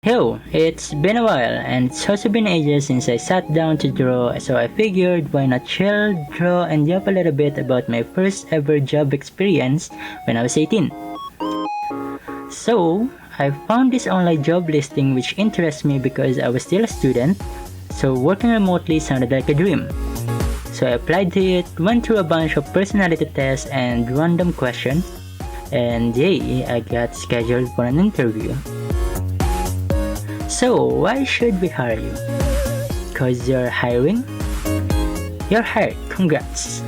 Yo, it's been a while and it's also been ages since I sat down to draw, so I figured why not chill, draw, and yap a little bit about my first ever job experience when I was 18. So, I found this online job listing which interests me because I was still a student, so working remotely sounded like a dream. So I applied to it, went through a bunch of personality tests and random questions, and yay, I got scheduled for an interview. So, why should we hire you? Cause you're hiring? You're hired, congrats!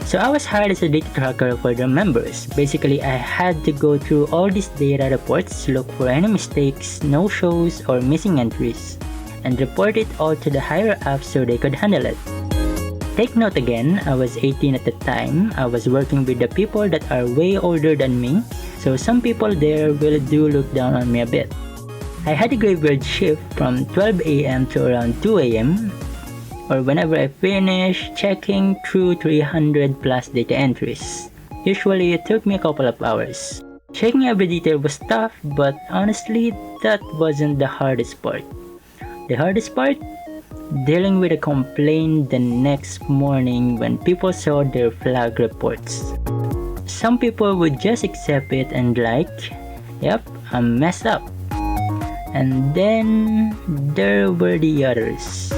So I was hired as a data tracker for the members. Basically, I had to go through all these data reports, look for any mistakes, no-shows, or missing entries, and report it all to the higher ups so they could handle it. Take note again, I was 18 at the time. I was working with the people that are way older than me, so some people there really do look down on me a bit. I had a graveyard shift from 12 AM to around 2 AM, or whenever I finish checking through 300 plus data entries. Usually it took me a couple of hours. Checking every detail was tough, but honestly, that wasn't the hardest part. The hardest part? Dealing with a complaint the next morning when people saw their flag reports. Some people would just accept it and like, yep, I'm messed up. And then there were the others.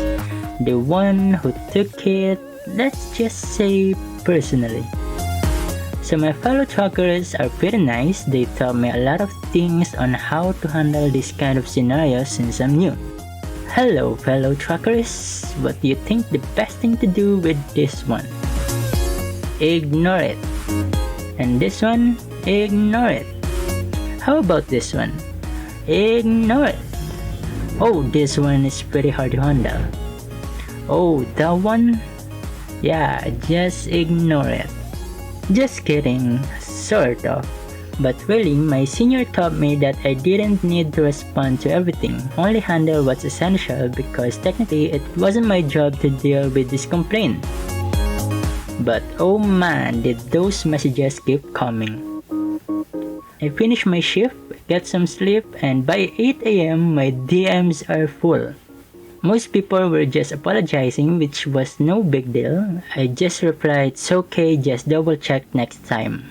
The one who took it, let's just say, personally. So my fellow trackers are pretty nice. They taught me a lot of things on how to handle this kind of scenarios since I'm new. Hello fellow trackers, what do you think the best thing to do with this one? Ignore it. And this one, ignore it. How about this one? Ignore it. Oh, this one is pretty hard to handle. Oh, that one? Yeah, just ignore it. Just kidding, sort of. But really, my senior taught me that I didn't need to respond to everything, only handle what's essential because technically it wasn't my job to deal with this complaint. But oh man, did those messages keep coming. I finished my shift, get some sleep, and by 8 AM my DMs are full. Most people were just apologizing, which was no big deal. I just replied, it's okay, just double check next time.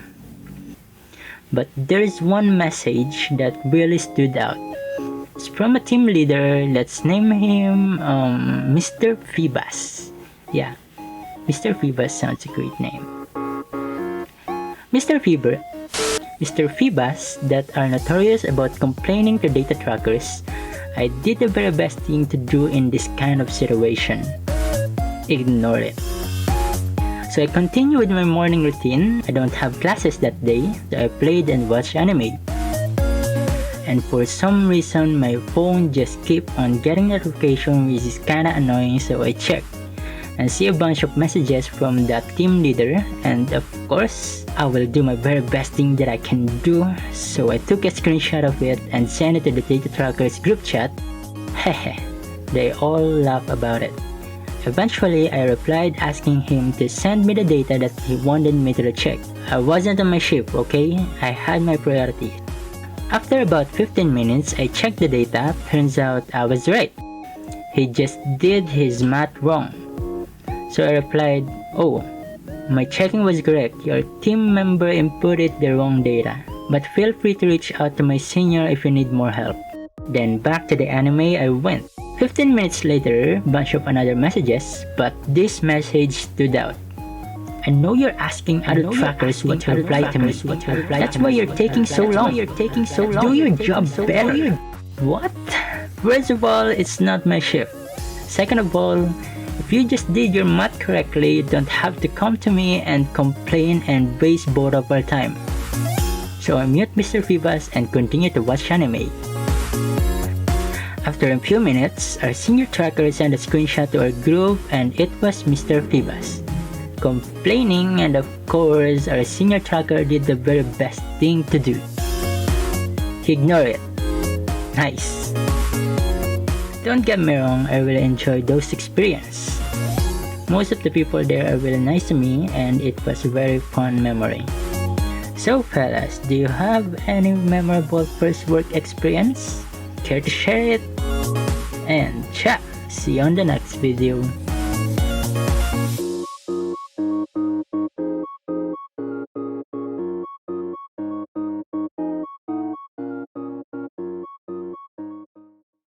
But there's one message that really stood out. It's from a team leader, let's name him Mr. Phoebus. Yeah, Mr. Phoebus sounds a great name. Mr. Phoebus that are notorious about complaining to data trackers, I did the very best thing to do in this kind of situation. Ignore it. So I continue with my morning routine. I don't have classes that day, so I played and watched anime. And for some reason, my phone just kept on getting notification, which is kinda annoying, so I checked and see a bunch of messages from that team leader, and of course, I will do my very best thing that I can do. So I took a screenshot of it and sent it to the data trackers group chat. Hehe, they all laugh about it. Eventually, I replied asking him to send me the data that he wanted me to check. I wasn't on my shift, okay? I had my priority. After about 15 minutes, I checked the data. Turns out I was right. He just did his math wrong. So I replied, oh, my checking was correct. Your team member inputted the wrong data. But feel free to reach out to my senior if you need more help. Then back to the anime I went. 15 minutes later, bunch of another messages, but this message stood out. I know you're asking other trackers what to reply to me. That's why you're taking so long. Do your job better. What? First of all, it's not my shift. Second of all, if you just did your math correctly, you don't have to come to me and complain and waste both of our time. So I mute Mr. Phoebus and continue to watch anime. After a few minutes, our senior tracker sent a screenshot to our group and it was Mr. Phoebus complaining, and of course, our senior tracker did the very best thing to do. Ignore it. Nice. Don't get me wrong, I really enjoyed those experiences. Most of the people there are really nice to me and it was a very fun memory. So fellas, do you have any memorable first work experience? Care to share it? And ciao! See you on the next video.